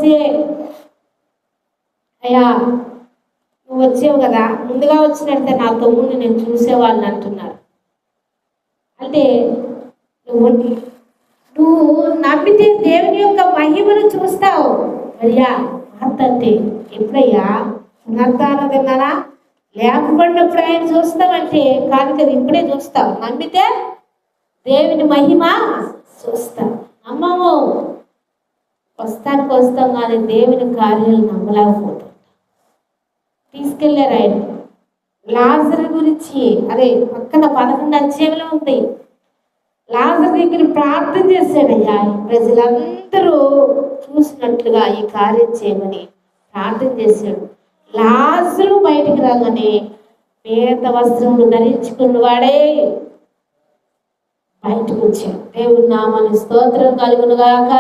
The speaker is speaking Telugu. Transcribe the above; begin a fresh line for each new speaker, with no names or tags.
వచ్చి, అయ్యా నువ్వు వచ్చావు కదా, ముందుగా వచ్చినట్టే నా తమ్ముడిని నేను చూసేవాళ్ళని అంటున్నారు. అంటే నువ్వు నమ్మితే దేవుని యొక్క మహిమను చూస్తావు. అయ్యా అంటే ఎప్పుడయ్యా పునరుద్ధానం తిన్నానా, లేకపోయినప్పుడు ఆయన చూస్తామంటే కాదు కదా, ఇప్పుడే చూస్తావు. నమ్మితే దేవుని మహిమ చూస్తాం. నమ్మము వస్తానికి వస్తాం కానీ దేవుని కార్యాలు నమ్మలేకపోతాం. తీసుకెళ్ళారు ఆయన లాజరు గురించి. అదే పక్కన 11 అధ్యాయంలో ఉంది. లాజరు దగ్గర ప్రార్థన చేశాడయ్యా. ప్రజలందరూ చూసినట్లుగా ఈ కార్యం చేయమని ప్రార్థన చేశాడు. లాజరు బయటికి రాగానే పేద వస్త్రములు ధరించుకున్న వాడే బయటకు వచ్చాడు. దేవుని నామానికి స్తోత్రం కలుగును గాక.